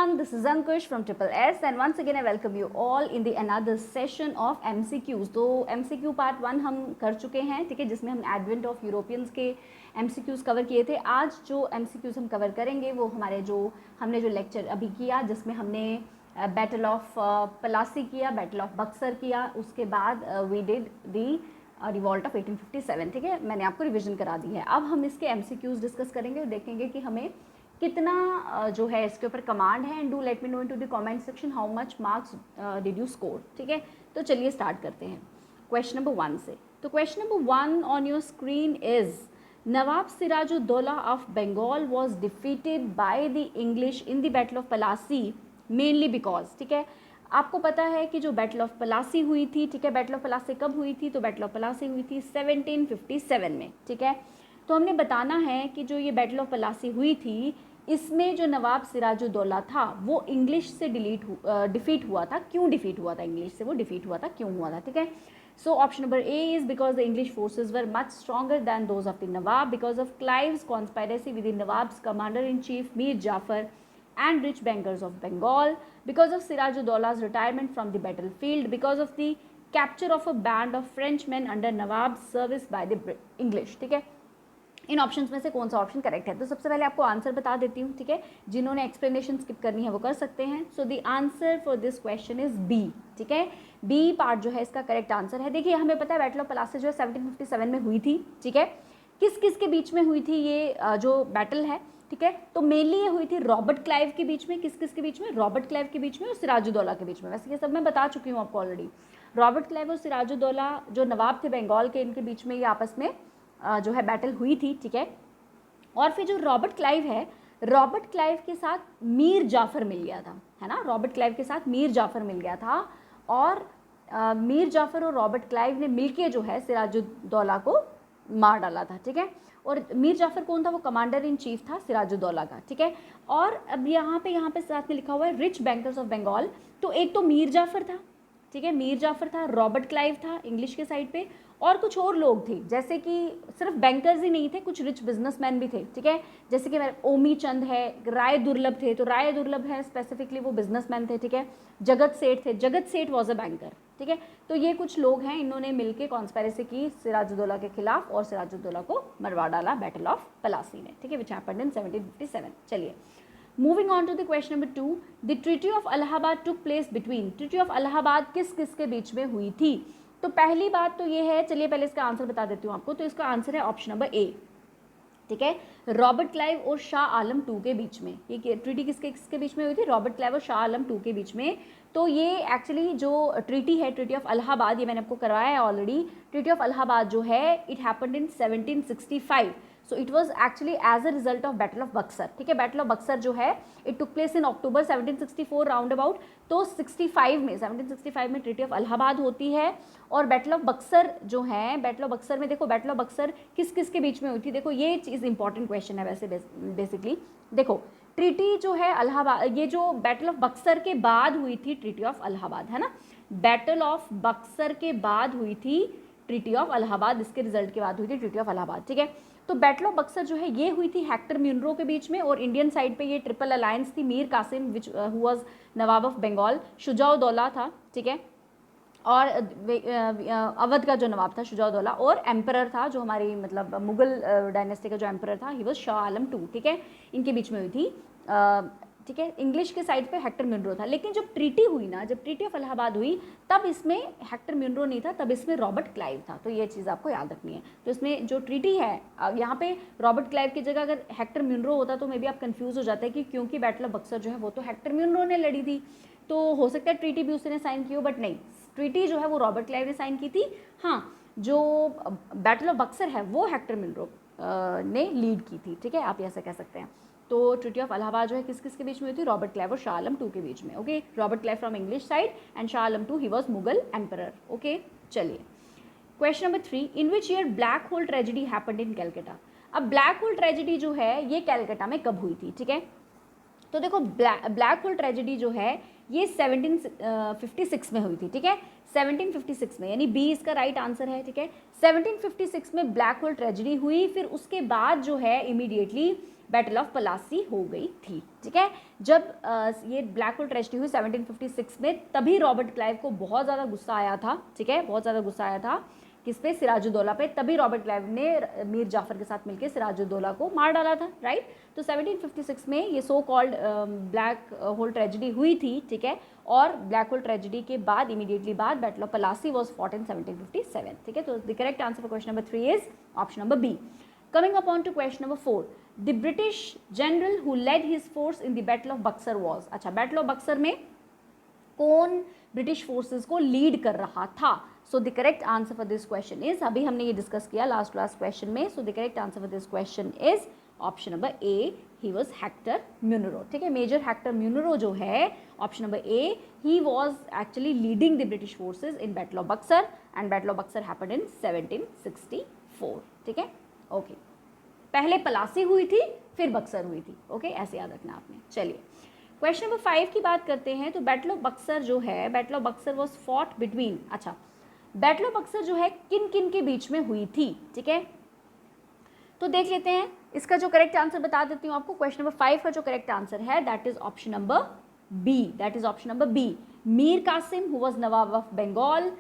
everyone, this is Ankush from Triple S and once again I welcome you all in the another session of MCQs. तो MCQ part 1 हम कर चुके हैं, ठीक है, जिसमें हम एडवेंट ऑफ यूरोपियंस के MCQs कवर किए थे. आज जो MCQs हम कवर करेंगे वो हमारे हमने जो लेक्चर अभी किया, जिसमें हमने बैटल ऑफ पलासी किया, बैटल ऑफ बक्सर किया, उसके बाद we did the revolt of 1857. ठीक है, मैंने आपको रिविजन करा दी है. अब हम इसके MCQs डिस्कस करेंगे और देखेंगे कि हमें कितना जो है इसके ऊपर कमांड है. And do let me know into the comment section how much marks did you score. ठीक है, तो चलिए स्टार्ट करते हैं क्वेश्चन नंबर 1 से. तो question number 1 on your screen is Nawab Sirajuddaulah of Bengal was defeated by the English in the battle of Plassey mainly because. ठीक है, आपको पता है कि जो बैटल ऑफ पलासी हुई थी, ठीक है, बैटल ऑफ पलासी कब हुई थी? तो बैटल ऑफ पलासी हुई थी 1757 में. ठीक है, तो हमने बताना है कि जो ये बैटल ऑफ पलासी हुई थी, इसमें जो नवाब सिराजुद्दौला था वो इंग्लिश से डिफीट हुआ था. क्यों डिफीट हुआ था? इंग्लिश से वो डिफीट हुआ था, क्यों हुआ था? ठीक है, so option number A is because the English forces were much stronger than those of the nawab, because of Clive's conspiracy with the nawab's commander in chief Mir Jafar and rich bankers of Bengal, because of Sirajuddola's retirement from the battlefield, because of the capture of a band of Frenchmen under Nawab's service by the English. ठीक है, इन options में से कौन सा option correct है? तो सबसे पहले आपको आंसर बता देती हूँ. ठीक है, जिन्होंने एक्सप्लेनेशन स्किप करनी है वो कर सकते हैं. So the answer for this question is B. ठीक है, बी पार्ट जो है इसका करेक्ट आंसर है. देखिए, हमें पता है बैटल ऑफ पलासी जो है 1757 में हुई थी. ठीक है, किस किस के बीच में हुई थी ये जो बैटल है? ठीक है, तो मेनली ये हुई थी रॉबर्ट क्लाइव के बीच में. किस किस के बीच में? रॉबर्ट क्लाइव के बीच में और सिराजुद्दौला के बीच में. वैसे ये सब मैं बता चुकी हूँ आपको ऑलरेडी. रॉबर्ट क्लाइव और सिराजुद्दौला जो नवाब थे बंगाल के, इनके बीच में ये आपस में जो है बैटल हुई थी. ठीक है, और फिर जो रॉबर्ट क्लाइव है, रॉबर्ट क्लाइव के साथ मीर जाफर मिल गया था, है ना. रॉबर्ट क्लाइव के साथ मीर जाफर मिल गया था और मीर जाफर और रॉबर्ट क्लाइव ने मिलके जो है सिराजुद्दौला को मार डाला था. ठीक है, और मीर जाफर कौन था? वो कमांडर इन चीफ था सिराजुद्दौला का. ठीक है, और अब यहाँ पे साथ में लिखा हुआ है रिच बैंकर्स ऑफ बंगाल. तो एक तो मीर जाफर था, ठीक है, मीर जाफर था, रॉबर्ट क्लाइव था इंग्लिश के साइड पे, और कुछ और लोग थे, जैसे कि सिर्फ बैंकर्स ही नहीं थे, कुछ रिच बिजनेसमैन भी थे. ठीक है, जैसे कि ओमी चंद है, राय दुर्लभ थे. तो राय दुर्लभ है स्पेसिफिकली वो बिजनेसमैन थे. ठीक है, जगत सेठ थे, जगत सेठ वॉज अ बैंकर. ठीक है, तो ये कुछ लोग हैं, इन्होंने मिलकर कॉन्स्पायरेसी की सिराजुद्दौला के खिलाफ और सिराजुद्दौला को मरवा डाला बैटल ऑफ पलासी में. ठीक है, विच हैपेंड इन 1757. चलिए, moving on to the question number 2. The treaty of Allahabad took place between. Treaty of Allahabad किस किस के बीच में हुई थी? तो पहली बात तो ये है, चलिए पहले इसका आंसर बता देती हूँ आपको. तो इसका आंसर है ऑप्शन नंबर ए. ठीक है, रॉबर्ट क्लाइव और शाह आलम 2 के बीच में. ये ट्रीटी किसके बीच में हुई थी? रॉबर्ट क्लाइव और शाह आलम 2 के बीच में. तो ये एक्चुअली जो ट्रीटी है, ट्रीटी ऑफ इलाहाबाद, ये मैंने आपको करवाया है ऑलरेडी. ट्रीटी ऑफ इलाहाबाद जो है it happened in 1765. So it was actually as a result of battle of Buxar. ठीक है, बैटल ऑफ बक्सर जो है it took place in October 1764 round about. तो 1765 में ट्रीटी ऑफ इलाहाबाद होती है. और बैटल ऑफ बक्सर जो है, बैटल ऑफ बक्सर में देखो, बैटल ऑफ बक्सर किस किस के बीच में हुई थी? देखो, ये चीज़ इंपॉर्टेंट क्वेश्चन है वैसे बेसिकली. देखो, ट्रीटी जो है इलाहाबाद, ये जो बैटल ऑफ बक्सर के बाद हुई थी ट्रीटी ऑफ इलाहाबाद, है ना. बैटल ऑफ बक्सर के बाद हुई थी ट्रीटी ऑफ इलाहाबाद, इसके रिजल्ट के बाद हुई थी ट्रीटी ऑफ इलाहाबाद. ठीक है, तो बैटल ऑफ बक्सर जो है ये हुई थी हेक्टर म्यूनरो के बीच में, और इंडियन साइड पे ये ट्रिपल अलायंस थी. Mir Qasim which who was Nawab of Bengal, Shujauddaula था. ठीक है, और अवध का जो नवाब था शुजाउद्दौला, और एम्परर था जो हमारी मतलब मुगल डायनेस्टी का जो एम्परर था, ही वाज शाह आलम 2. ठीक है, इनके बीच में हुई थी. ठीक है, इंग्लिश के साइड पे हेक्टर म्यूनरो था. लेकिन जब ट्रीटी हुई ना, जब ट्रीटी ऑफ इलाहाबाद हुई, तब इसमें हेक्टर म्यूनरो नहीं था, तब इसमें रॉबर्ट क्लाइव था. तो ये चीज़ आपको याद रखनी है. तो इसमें जो ट्रीटी है, यहाँ पे रॉबर्ट क्लाइव की जगह अगर हेक्टर म्यूनरो होता तो मे बी आप कंफ्यूज हो जाते हैं कि क्योंकि बैटल ऑफ बक्सर जो है वो तो हेक्टर म्यूनरो ने लड़ी थी, तो हो सकता है ट्रीटी भी उसने साइन की हो, बट नहीं, ट्रीटी जो है वो रॉबर्ट क्लाइव ने साइन की थी. हाँ, जो बैटल ऑफ बक्सर है वो हेक्टर म्यूनरो ने लीड की थी. ठीक है, आप ऐसा कह सकते हैं. तो ट्रीटी ऑफ इलाहाबाद जो है किस किस के बीच में हुई थी? रॉबर्ट क्लाइव और शाह आलम 2 के बीच में. Okay, Robert Clive from English side and Shah Alam 2 he was Mughal emperor. Okay, चलिए question number 3. In which year black hole tragedy happened in Calcutta. अब ब्लैक होल ट्रेजेडी जो है ये कैलकाटा में कब हुई थी? ठीक है, तो देखो, ब्लैक होल ट्रेजेडी जो है ये 1756 में हुई थी, ठीक है, 1756 में, यानी बी इसका राइट आंसर है, ठीक है। 1756 में ब्लैक होल ट्रेजेडी हुई, फिर उसके बाद जो है इमीडिएटली बैटल ऑफ पलासी हो गई थी, ठीक है। जब ये ब्लैक होल ट्रेजेडी हुई 1756 में, तभी रॉबर्ट क्लाइव को बहुत ज़्यादा गुस्सा आया था, ठीक है, बहुत ज़्यादा गुस्सा आया था किस पे, सिराजुद्दौला पे। तभी रॉबर्ट क्लाइव ने मीर जाफर के साथ मिलकर सिराजुद्दौला को मार डाला था, राइट। तो 1756 में ये so called black hole tragedy हुई थी, ठीक है। और ब्लैक होल ट्रेजेडी के बाद इमीडिएटली बाद battle of Plassey was fought in 1757, ठीक है। तो the correct answer for question number 3 is option number B. Coming upon to question number 4, the British general who led his force in the Battle of Buxar was, अच्छा, Battle of Buxar में कौन British forces को lead कर रहा था? So the correct answer for this question is, अभी हमने ये डिस्कस किया लास्ट क्वेश्चन में, so the correct answer for this question is option number A, he was Hector Munro, ठीक है। मेजर हेक्टर म्यूनरो जो है, option number A, he was actually leading the British forces in battle of Buxar, and battle of Buxar happened in 1764, ठीक है, okay. पहले पलासी हुई थी, फिर बक्सर हुई थी, ओके, ऐसे याद रखना आपने। चलिए क्वेश्चन नंबर 5 की बात करते हैं। तो बैटल ऑफ बक्सर जो है, battle of Buxar was fought between, अच्छा, बैटल ऑफ बक्सर जो है किन किन के बीच में हुई थी, ठीक है। तो देख लेते हैं, इसका जो करेक्ट आंसर बता देती हूँ आपको। क्वेश्चन नंबर 5 का जो करेक्ट आंसर है that is option number B, that is option number B. Mir Qasim who was Nawab of Bengal,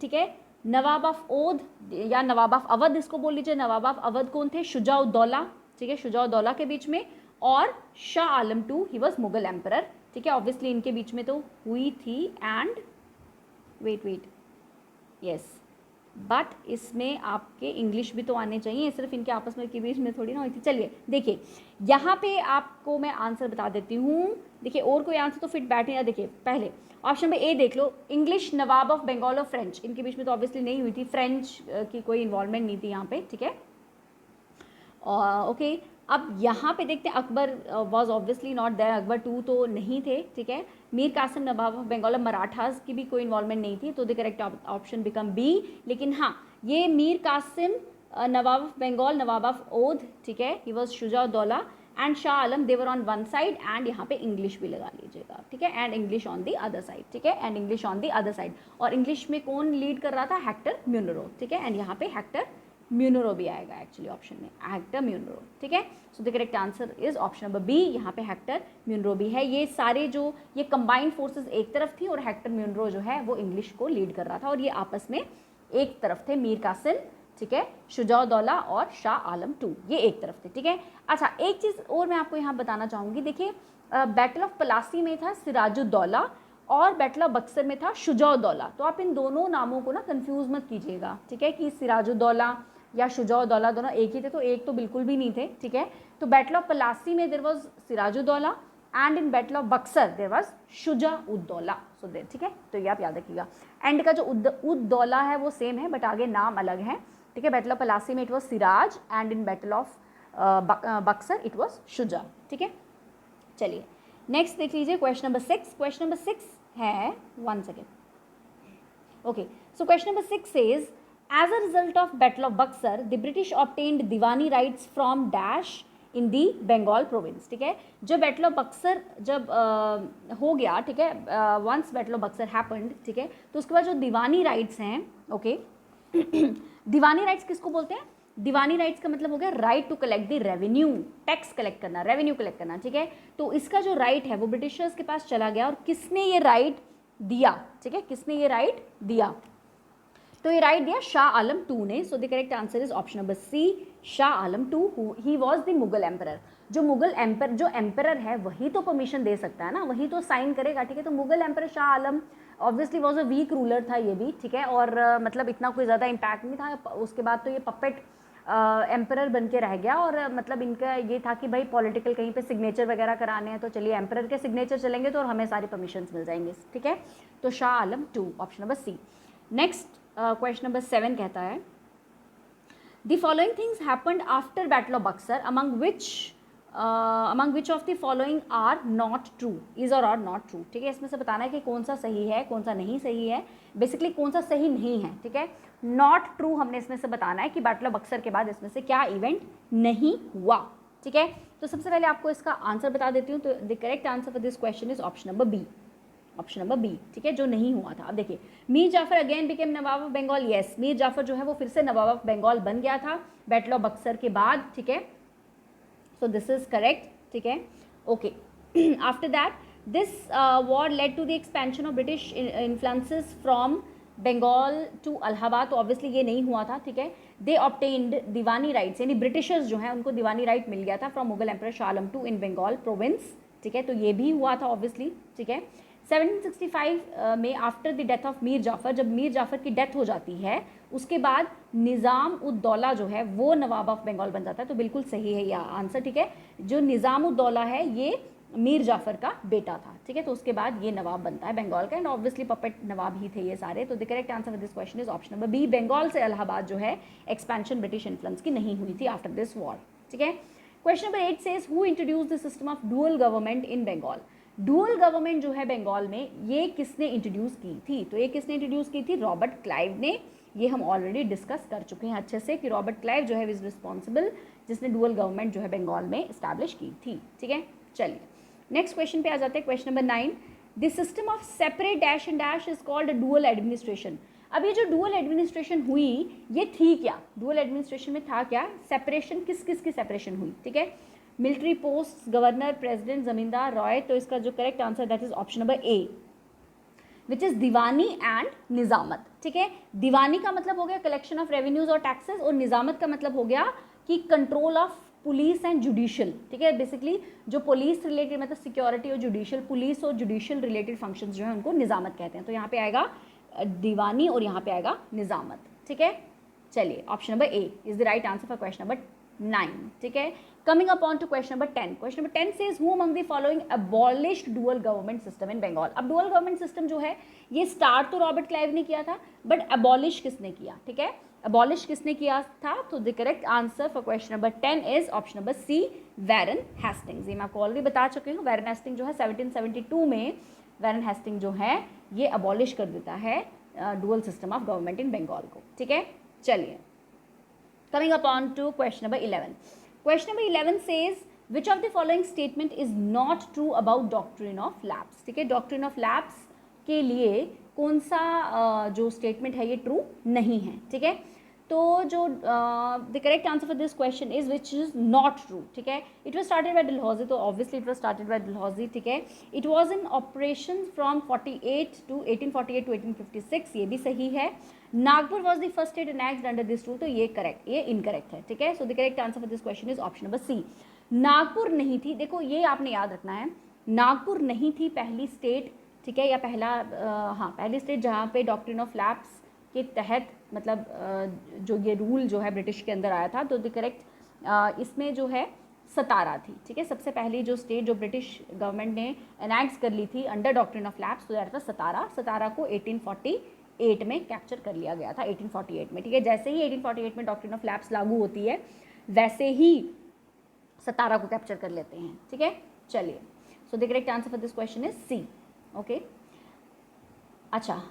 ठीक है, नवाब ऑफ ओध या नवाब ऑफ अवध इसको बोल लीजिए। नवाब ऑफ अवध कौन थे? शुजाउद्दौला, ठीक है, शुजाउद्दौला के बीच में। और Shah Alam two, he was Mughal emperor, ठीक है, ऑब्वियसली इनके बीच में तो हुई थी। एंड वेट यस, बट इसमें आपके इंग्लिश भी तो आने चाहिए, सिर्फ इनके आपस में के बीच में थोड़ी ना हुई थी। चलिए देखिए, यहाँ पे आपको मैं आंसर बता देती हूँ। देखिए और कोई आंसर तो फिट बैठ नहीं। देखिए पहले ऑप्शन नंबर ए देख लो, इंग्लिश, नवाब ऑफ बंगाल और फ्रेंच, इनके बीच में तो ऑब्वियसली नहीं हुई थी, फ्रेंच की कोई इन्वॉल्वमेंट नहीं थी यहाँ पे, ठीक है, ओके। अब यहाँ पे देखते हैं, Akbar was obviously not there, Akbar 2 तो नहीं थे, ठीक है। मीर कासिम, नवाब ऑफ बंगाल और मराठास की भी कोई इन्वॉल्वमेंट नहीं थी, तो the correct option become B. लेकिन हाँ, ये मीर कासिम, नवाब ऑफ बंगाल, नवाब ऑफ ओध, ठीक है, he was Shujauddaula and Shah Alam, they were on one side, and यहाँ पे इंग्लिश भी लगा लीजिएगा, ठीक है, and English on the other side, ठीक है, and English on the other side. और इंग्लिश में कौन लीड कर रहा था? हेक्टर म्यूनरो, ठीक है, एंड यहाँ पे हेक्टर म्यूनरो भी आएगा एक्चुअली ऑप्शन में, हेक्टर म्यूनरो, ठीक है। So the correct answer is option number B, यहाँ पे हेक्टर म्यूनरो भी है। ये सारे जो ये कंबाइंड फोर्सेस एक तरफ थी और हेक्टर म्यूनरो जो है वो इंग्लिश को लीड कर रहा था, और ये आपस में एक तरफ थे, मीर कासिम, ठीक है, शुजाउद्दौला और शाह आलम 2, ये एक तरफ थे, ठीक है। अच्छा, एक चीज़ और मैं आपको यहाँ बताना चाहूँगी। देखिए बैटल ऑफ पलासी में था सिराजुद्दौला और बैटल ऑफ बक्सर में था शुजाउद्दौला, तो आप इन दोनों नामों को ना कंफ्यूज मत कीजिएगा, ठीक है, कि सिराजुद्दौला या शुजाउद्दौला दोनों एक ही थे, तो एक तो बिल्कुल भी नहीं थे, ठीक है। तो बैटल ऑफ पलासी में there was Sirajuddaula and in battle of Buxar there was Shujauddaula, so there, ठीक है, तो ये आप याद रखिएगा। एंड का जो उद्दौला है वो सेम है बट आगे नाम अलग है, ठीक है। बैटल ऑफ पलासी में it was Siraj and in battle of Buxar it was Shuja, ठीक है। चलिए नेक्स्ट देख लीजिए, क्वेश्चन नंबर 6। क्वेश्चन नंबर 6 है, 1 second, okay. So question number 6 says, as a result of Battle of Buxar, the British obtained Diwani rights from dash in the Bengal province, ठीक है। जब battle of Buxar जब हो गया, ठीक है, once battle of Buxar happened, ठीक है, तो उसके बाद जो दीवानी राइट्स हैं, ओके, दीवानी राइट्स किसको बोलते हैं? दीवानी राइट्स का मतलब हो गया right to collect the revenue, tax collect करना, रेवेन्यू कलेक्ट करना, ठीक है। तो इसका जो राइट है वो ब्रिटिशर्स के पास चला गया, और किसने ये राइट दिया, ठीक है, किसने ये राइट दिया? तो ये राइट दिया शाह आलम 2 ने। So the correct answer is option number C, Shah Alam 2, he was the Mughal emperor. जो मुगल एम्पर जो एम्परर है वही तो परमिशन दे सकता है ना, वही तो साइन करेगा, ठीक है। तो Mughal emperor Shah Alam obviously was a weak ruler था ये भी, ठीक है, और मतलब इतना कोई ज़्यादा इम्पैक्ट नहीं था। उसके बाद तो ये पपेट एम्परर बन के रह गया, और मतलब इनका ये था कि भाई पॉलिटिकल कहीं पे सिग्नेचर वगैरह कराने हैं तो चलिए एम्परर के सिग्नेचर चलेंगे तो और हमें सारी परमिशन मिल जाएंगे, ठीक है। तो Shah Alam 2, option number C. Next question number 7 कहता है, the following things happened after battle of Buxar, among which of the following are not true, is और आर नॉट ट्रू, ठीक है। इसमें से बताना है कि कौन सा सही है, कौन सा नहीं सही है, बेसिकली कौन सा सही नहीं है, ठीक है। नॉट ट्रू हमने इसमें से बताना है कि बैटल ऑफ बक्सर के बाद इसमें से क्या इवेंट नहीं हुआ, ठीक है। तो सबसे पहले आपको इसका आंसर बता देती हूँ। तो the correct answer for this question is option number B, option number B, ठीक है, जो नहीं हुआ था। अब देखिए, Mir Jafar again became nawab of Bengal, yes, Mir Jafar जो है वो फिर से नवाब ऑफ बंगाल बन गया था बैटल ऑफ बक्सर के बाद, ठीक है, सो दिस इज करेक्ट, ठीक है, okay. After that this war led to the expansion of British influences from Bengal to Allahabad, तो ऑब्वियसली ये नहीं हुआ था, ठीक है। दे ऑब्टेन्ड दीवानी राइट्स, यानी ब्रिटिशर्स जो हैं उनको दीवानी राइट मिल गया था from Mughal emperor Shah Alam two in Bengal province, ठीक है, तो ये भी हुआ था ऑब्वियसली, ठीक है। 1765 में after the death of Mir Jafar, जब मीर जाफर की डेथ हो जाती है उसके बाद निज़ाम उद दौला जो है वो नवाब ऑफ बंगाल बन जाता है, तो बिल्कुल सही है यह आंसर, ठीक है। जो निज़ाम उद दौला है ये मीर जाफर का बेटा था, ठीक है, तो उसके बाद ये नवाब बनता है बंगाल का, एंड ऑब्वियसली पपेट नवाब ही थे ये सारे, तो the correct answer for this question is option number B, Bengal से इलाहाबाद जो है एक्सपेंशन ब्रिटिश इन्फ्लुएंस की नहीं हुई थी आफ्टर दिस वॉर, ठीक है। Question number 8 says who introduced the system of dual government in Bengal, dual government जो है बंगाल में ये किसने इंट्रोड्यूस की थी, तो ये किसने इंट्रोड्यूस की थी, रॉबर्ट क्लाइव ने, ये हम ऑलरेडी डिस्कस कर चुके हैं अच्छे से कि रॉबर्ट क्लाइव जो है इज रिस्पॉन्सिबल जिसने डुअल गवर्नमेंट जो है बंगाल में इस्टेब्लिश की थी, ठीक है। चलिए नेक्स्ट क्वेश्चन पे आ जाते हैं, question number 9, the system of separate dash and dash is called dual administration. अब ये जो डुअल एडमिनिस्ट्रेशन हुई ये थी क्या, डुअल एडमिनिस्ट्रेशन में था क्या, सेपरेशन किस किस की सेपरेशन हुई, ठीक है, मिलिट्री पोस्ट, गवर्नर, प्रेसिडेंट, जमींदार, रॉय, तो इसका जो correct answer that is option number A which is diwani and nizamat, ठीक है। दीवानी का मतलब हो गया कलेक्शन ऑफ रेवेन्यूज और टैक्सेस, और निजामत का मतलब हो गया कि control of police and judicial, ठीक है, बेसिकली जो पुलिस रिलेटेड मतलब सिक्योरिटी और जुडिशियल, पुलिस और जुडिशियल रिलेटेड फंक्शंस जो है उनको निजामत कहते हैं, तो यहाँ पे आएगा दीवानी और यहाँ पे आएगा निजामत, ठीक है। चलिए option number A is the right answer for question number 9, ठीक है। Coming upon to question number 10, question number 10 says who among the following abolished dual government system in Bengal. अब डुअल गवर्नमेंट सिस्टम जो है ये स्टार्ट तो Robert Clive ने किया था, बट अबॉलिश किसने किया, ठीक है, अबॉलिश किसने किया था, तो the correct answer for question number 10 is option number C, Warren Hastings. ये मैं आपको ऑलरेडी बता चुकी हूँ, वैरन हेस्टिंग जो है 1772 में वैरन हेस्टिंग जो है ये अबॉलिश कर देता है dual system of government in Bengal को, ठीक है। चलिए coming upon to question number 11, question number 11 says which of the following statement is not true about doctrine of lapse, ठीक है, doctrine of lapse के लिए कौन सा जो स्टेटमेंट है ये ट्रू नहीं है, ठीक है। तो जो the correct answer for this question is which is not true, ठीक है। It was started by Dalhousie, तो obviously it was started by Dalhousie, ठीक है। It was in operation from 1848 to 1856, ये भी सही है। Nagpur was the first state annexed under this rule, तो ये करेक्ट, ये इनकरेक्ट है, ठीक है। So the correct answer for this question is option number सी, नागपुर नहीं थी। देखो ये आपने याद रखना है, नागपुर नहीं थी पहली स्टेट, ठीक है, या पहला हाँ पहली स्टेट जहाँ पे डॉक्ट्रिन ऑफ लैप्स के तहत मतलब जो ये रूल जो है ब्रिटिश के अंदर आया था, तो द करेक्ट इसमें जो है सतारा थी, ठीक है। सबसे पहली जो स्टेट जो ब्रिटिश गवर्नमेंट ने एनेक्ट कर ली थी अंडर डॉक्ट्रिन ऑफ लैप्स, तो दैट था सतारा। सतारा को 1848 में कैप्चर कर लिया गया था, 1848 में, ठीक है। जैसे ही 1848 में डॉक्ट्रिन ऑफ लैप्स लागू होती है वैसे ही सतारा को कैप्चर कर लेते हैं, ठीक है। चलिए so the correct answer for this question is C, okay. अच्छा,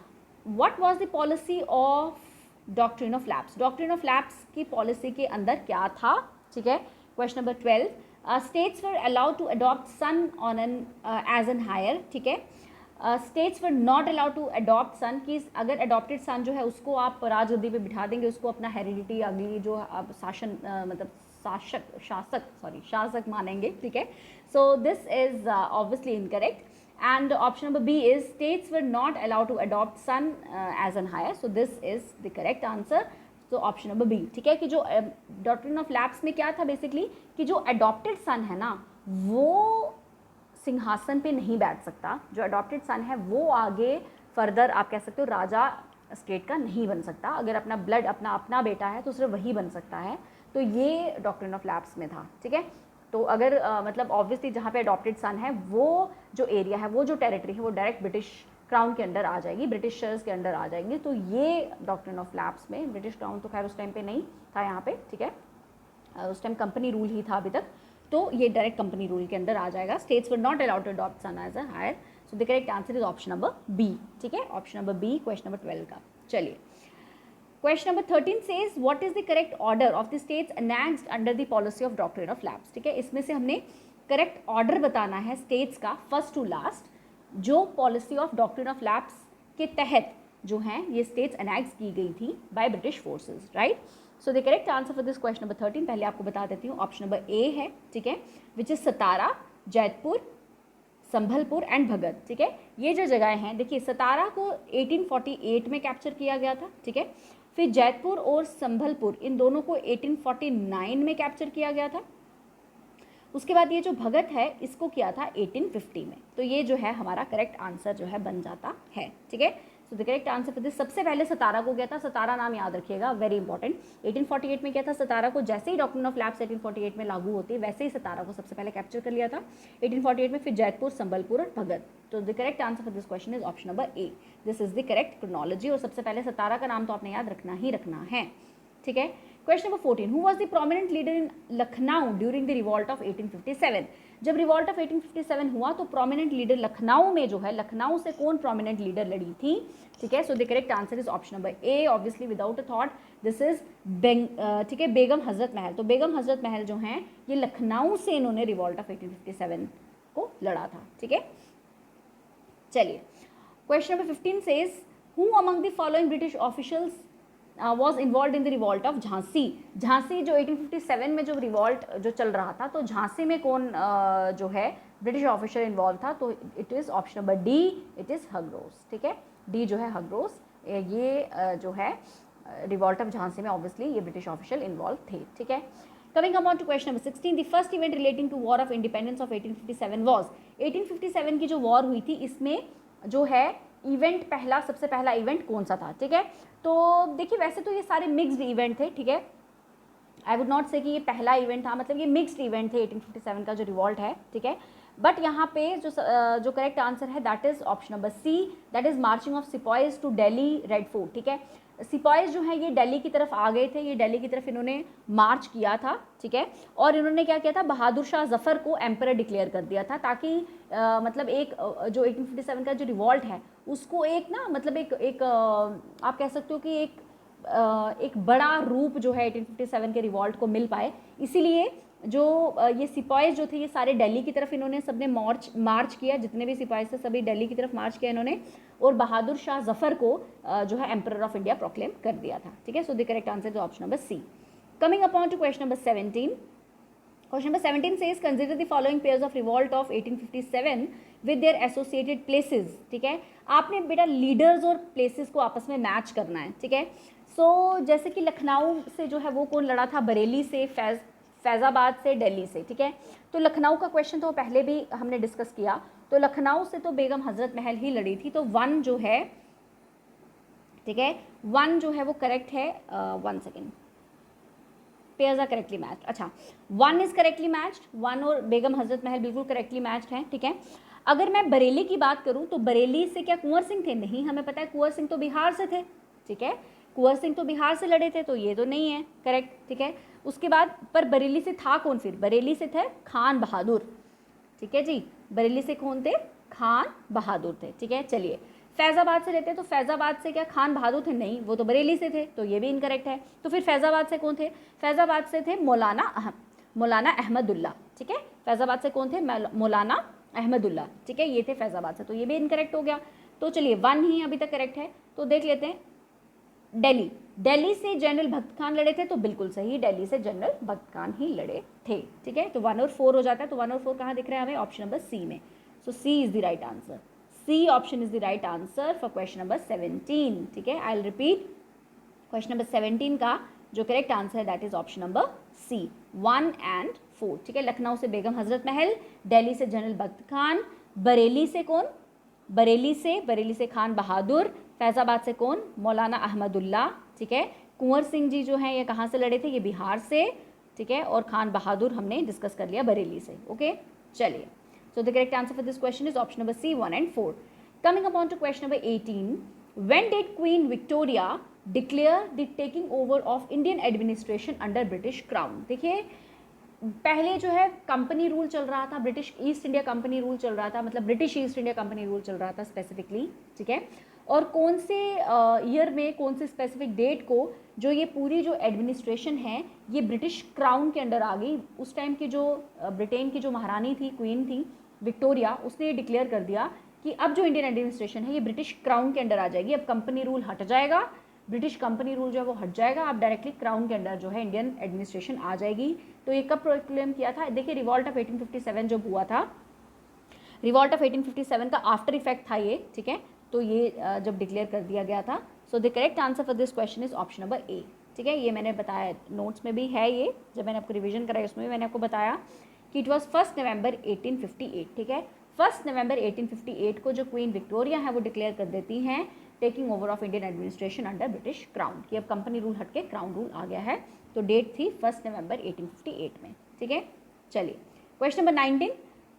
what was the policy of doctrine of lapse, doctrine of lapse की पॉलिसी के अंदर क्या था, ठीक है। Question number 12, states were allowed to adopt son on an as an heir, ठीक है। States were not allowed to adopt son, कि अगर अडॉप्टेड सन जो है उसको आप राजगद्दी पे बिठा देंगे, उसको अपना हेरिडिटी अगली जो आप शासन मतलब शासक मानेंगे, ठीक है। सो this is obviously incorrect, and option number B is states were not allowed to adopt son as an hire, so this is the correct answer, so option number B, ठीक है। कि जो डॉक्ट्रिन ऑफ लैप्स में क्या था basically कि जो adopted सन है ना वो सिंहासन पे नहीं बैठ सकता, जो अडॉप्टेड सन है वो आगे फर्दर आप कह सकते हो राजा स्टेट का नहीं बन सकता, अगर अपना ब्लड अपना बेटा है तो सिर्फ वही बन सकता है, तो ये डॉक्ट्रिन ऑफ लैप्स में था, ठीक है। तो अगर मतलब ऑब्वियसली जहाँ पे अडॉप्टेड सन है वो जो एरिया है वो जो टेरिटरी है वो डायरेक्ट ब्रिटिश क्राउन के अंडर आ जाएगी, ब्रिटिशर्स के अंडर आ जाएंगे, तो ये डॉक्ट्रिन ऑफ लैप्स में ब्रिटिश क्राउन तो खैर उस टाइम पे नहीं था यहाँ पे, ठीक है, उस टाइम कंपनी रूल ही था अभी तक, तो ये डायरेक्ट कंपनी रूल के अंदर आ जाएगा। States were not allowed to adopt son as a heir, so the correct answer is option number B, ठीक है, option number B question number 12 का। चलिए question number 13 says what is the correct order of the states enacted under the policy of doctrine of lapse, ठीक है। इसमें से हमने correct order बताना है स्टेट्स का फर्स्ट टू लास्ट, जो policy of doctrine of lapse के तहत जो हैं ये स्टेट्स एनेक्ट की गई थी by British forces, right. So the correct answer for this question number 13 पहले आपको बता देती हूँ, ऑप्शन नंबर ए है, ठीक है, which is Satara, Jaitapur, Sambalpur and Bhagat, ठीक है। ये जो जगह हैं, देखिए सतारा को 1848 में कैप्चर किया गया था, ठीक है, फिर जैतपुर और संभलपुर इन दोनों को 1849 में कैप्चर किया गया था। उसके बाद ये जो भगत है इसको किया था 1850 में। तो ये जो है हमारा करेक्ट आंसर जो है बन जाता है, ठीक है। So the correct answer for this, सबसे पहले सतारा को किया था, सतारा नाम याद रखिएगा, वेरी इंपॉर्टेंट। 1848 में किया था सतारा को, जैसे ही डॉक्ट्रिन ऑफ लैप्स 1848 में लागू होती है वैसे ही सतारा को सबसे पहले कैप्चर कर लिया था 1848 में, फिर जैतपुर, संबलपुर और भगत। तो the correct answer for this question is option number A, this is the correct chronology. और सबसे पहले सतारा का नाम तो आपने याद रखना ही रखना है, ठीक है। Question number 14, who was the prominent leader in Lucknow during the revolt of 1857। जब रिवॉल्ट ऑफ 1857 हुआ तो प्रोमिनेंट लीडर लखनऊ में जो है, लखनऊ से कौन प्रोमिनेंट लीडर लड़ी थी, ठीक है। So the correct answer is option number A, obviously without a thought, this is ठीक है, बेगम हजरत महल। तो बेगम हजरत महल जो हैं ये लखनऊ से इन्होंने रिवॉल्ट ऑफ 1857 को लड़ा था, ठीक है। चलिए question number 15 says who among the following British officials was involve in the revolt of Jhansi. Jhansi जो 1857 में जो रिवॉल्ट जो चल रहा था, तो झांसी में कौन जो है ब्रिटिश ऑफिसर इन्वॉल्व था, तो it is option number D, it is Hugh Rose, ठीक है, डी जो है हगरोस, ये जो है रिवॉल्ट ऑफ झांसी में ऑब्वियसली ये ब्रिटिश ऑफिसर इन्वॉल्व थे, ठीक है। Coming upon to question number 16, the first event relating to War of Independence of 1857 was 1857 की जो वॉर हुई थी इसमें जो है इवेंट पहला, सबसे पहला इवेंट कौन सा था, ठीक है। तो देखिए वैसे तो ये सारे मिक्स्ड इवेंट थे, ठीक है, आई वुड नॉट से कि ये पहला इवेंट था, मतलब ये मिक्स्ड इवेंट थे 1857 का जो रिवॉल्ट है, ठीक है। बट यहाँ पे जो करेक्ट आंसर है that is option number C, that is marching of sepoys to Delhi red fort, ठीक है। सिपॉइज जो है ये दिल्ली की तरफ आ गए थे, ये दिल्ली की तरफ इन्होंने मार्च किया था, ठीक है, और इन्होंने क्या किया था, बहादुर शाह जफर को एम्परर डिक्लेयर कर दिया था, ताकि मतलब एक जो 1857 का जो रिवॉल्ट है उसको एक ना, मतलब एक आप कह सकते हो कि एक बड़ा रूप जो है 1857 के रिवॉल्ट को मिल पाए। इसीलिए जो ये सिपाही जो थे ये सारे दिल्ली की तरफ इन्होंने सबने मार्च किया, जितने भी सिपाही थे सभी दिल्ली की तरफ मार्च किया इन्होंने, और बहादुर शाह जफर को जो है एम्परर ऑफ इंडिया प्रोक्लेम कर दिया था, ठीक है। So the correct answer is option number C. Coming upon to question number 17, question number 17 says consider the following pairs of revolt of 1857 with their associated places, ठीक है। आपने बेटा leaders और प्लेसेस को आपस में मैच करना है, ठीक है। सो जैसे कि लखनऊ से जो है वो कौन लड़ा था, बरेली से, फैज़ाबाद से, दिल्ली से, ठीक है। तो लखनऊ का क्वेश्चन तो पहले भी हमने डिस्कस किया, तो लखनऊ से तो बेगम हजरत महल ही लड़ी थी, तो वन जो है, ठीक है, वन जो है वो करेक्ट है, 1 second, pairs are correctly matched, अच्छा 1 इज करेक्टली मैच्ड, 1 और बेगम हजरत महल बिल्कुल करेक्टली मैच्ड हैं, ठीक है। अगर मैं बरेली की बात करूं तो बरेली से क्या कुंवर सिंह थे, नहीं, हमें पता है कुंवर सिंह तो बिहार से थे, ठीक है, कुंवर सिंह तो बिहार से लड़े थे, तो ये तो नहीं है करेक्ट, ठीक है। उसके बाद पर बरेली से था कौन, फिर बरेली से थे खान बहादुर, ठीक है जी, बरेली से कौन थे, खान बहादुर थे, ठीक है। चलिए फैज़ाबाद से रहते तो फैज़ाबाद से क्या खान बहादुर थे, नहीं, वो तो बरेली से थे, तो ये भी इनकरेक्ट है। तो फिर फैज़ाबाद से कौन थे, फैज़ाबाद से थे मौलाना अहमदुल्ला, ठीक है, फैज़ाबाद से कौन थे, मौलाना अहमदुल्ला, ठीक है, ये थे फैज़ाबाद से, तो ये भी इनकरेक्ट हो गया। तो चलिए 1 ही अभी तक करेक्ट है, तो देख लेते हैं। दिल्ली से जनरल भक्त खान लड़े थे, तो बिल्कुल सही, दिल्ली से जनरल भक्त खान ही लड़े थे, ठीक है। तो 1 और 4 हो जाता है, तो 1 और 4 कहाँ दिख रहे हैं हमें, ऑप्शन नंबर सी में। So C is the right answer, C option is the right answer for question number 17, ठीक है। I will repeat, question number 17 का जो करेक्ट आंसर है that is option number C, 1 and 4, ठीक है। लखनऊ से बेगम हजरत महल, दिल्ली से जनरल भक्त खान, बरेली से कौन, बरेली से खान बहादुर, फैज़ाबाद से कौन, मौलाना अहमदुल्ला, ठीक है। कुंवर सिंह जी जो हैं ये कहाँ से लड़े थे, ये बिहार से, ठीक है, और खान बहादुर हमने डिस्कस कर लिया बरेली से, ओके। चलिए, so the correct answer for this question is option number C, 1 and 4. Coming upon to question number 18, when did Queen Victoria declare the taking over of Indian administration under British Crown? देखिए पहले जो है company rule चल रहा था, British east India company rule चल रहा था, मतलब British east India company rule चल रहा था स्पेसिफिकली, ठीक है। और कौन से ईयर में, कौन से स्पेसिफिक डेट को जो ये पूरी जो एडमिनिस्ट्रेशन है ये ब्रिटिश क्राउन के अंडर आ गई, उस टाइम की जो ब्रिटेन की जो महारानी थी, क्वीन थी विक्टोरिया, उसने ये डिक्लेयर कर दिया कि अब जो इंडियन एडमिनिस्ट्रेशन है ये ब्रिटिश क्राउन के अंडर आ जाएगी। अब कंपनी रूल हट जाएगा, ब्रिटिश कंपनी रूल जो है वो हट जाएगा, अब डायरेक्टली क्राउन के अंडर जो है इंडियन एडमिनिस्ट्रेशन आ जाएगी। तो ये कब प्रोक्लेम किया था? देखिए रिवॉल्ट ऑफ 1857 जब हुआ था, रिवॉल्ट ऑफ 1857 का आफ्टर इफेक्ट था ये, ठीक है। तो ये जब डिक्लेयर कर दिया गया था। So the correct answer for this question is option number ए, ठीक है। ये मैंने बताया, नोट्स में भी है ये, जब मैंने आपको रिवीजन कराई उसमें भी मैंने आपको बताया कि इट वॉज 1 नवंबर 1858, ठीक है। 1 नवंबर 1858 को जो क्वीन विक्टोरिया है वो डिक्लेयर कर देती हैं taking over of Indian administration under British crown, कि अब कंपनी रूल हटके क्राउन रूल आ गया है। तो डेट थी 1 नवंबर 1858 में, ठीक है। चलिए question number 19,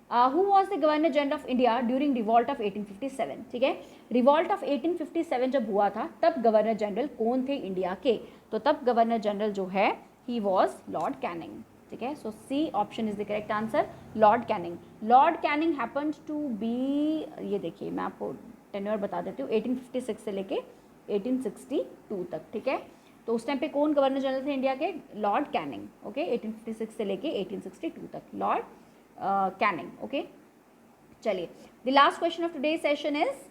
who was the governor general of India during revolt of 1857, ठीक है। रिवॉल्ट ऑफ 1857 जब हुआ था तब गवर्नर जनरल कौन थे इंडिया के? तो तब गवर्नर जनरल जो है ही वॉज लॉर्ड कैनिंग, ठीक है। So C option is the correct answer, Lord Canning. Lord Canning happened to be, ये देखिए मैं आपको टेन्योर बता देती हूँ, 1856 से लेके 1862 तक, ठीक है। तो उस टाइम पे कौन गवर्नर जनरल थे इंडिया के? Lord Canning, okay. 1856 से लेके 1862 तक लॉर्ड कैनिंग, ओके। चलिए the last question of today session is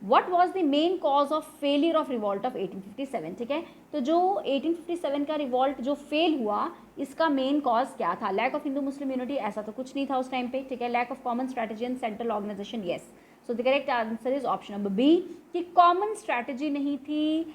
what was the main cause of failure of revolt of 1857, ठीक है। तो जो 1857 का रिवॉल्ट जो फेल हुआ, इसका मेन कॉज क्या था? Lack of Hindu Muslim unity, ऐसा तो कुछ नहीं था उस टाइम पे, ठीक है। Lack of common strategy and central organisation, yes. So the correct answer is option number B, कि कॉमन स्ट्रैटेजी नहीं थी,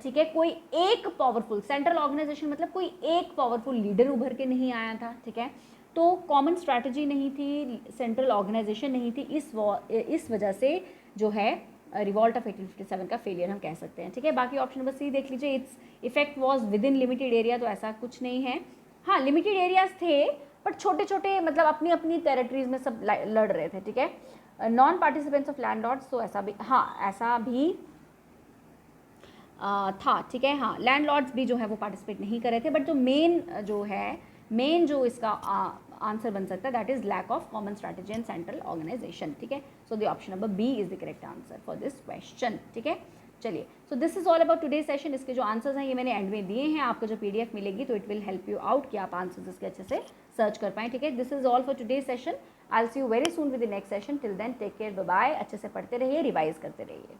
ठीक है। कोई एक पावरफुल सेंट्रल ऑर्गेनाइजेशन मतलब कोई एक पावरफुल लीडर उभर के नहीं आया था, ठीक है। तो कॉमन स्ट्रैटेजी नहीं थी, सेंट्रल ऑर्गेनाइजेशन नहीं थी, इस वजह से जो है रिवॉल्ट ऑफ 1857 का फेलियर हम कह सकते हैं, ठीक है। बाकी ऑप्शन नंबर सी देख लीजिए, its effect was with in limited area, तो ऐसा कुछ नहीं है। हाँ लिमिटेड एरियाज थे बट छोटे छोटे, मतलब अपनी अपनी टेरिटरीज में सब लड़ रहे थे, ठीक है। नॉन पार्टिसिपेंट्स ऑफ लैंडलॉर्ड्स, तो ऐसा भी, हाँ ऐसा भी था, ठीक है। हाँ लैंडलॉर्ड्स भी जो है वो पार्टिसिपेट नहीं कर रहे थे, बट जो मेन जो इसका आंसर बन सकता है that is lack of common strategy and central organisation, ठीक है। So the option number B is the correct answer for this question, ठीक है। चलिए so this is all about today session. इसके जो आंसर्स हैं ये मैंने एंड में दिए हैं, आपको जो पीडीएफ मिलेगी तो it will help you out कि आप आंसर्स इसके अच्छे से सर्च कर पाएँ, ठीक है। This is all for today session, I will see you very soon with the next session. Till then take care, bye bye. अच्छे से पढ़ते रहिए, रिवाइज करते रहिए।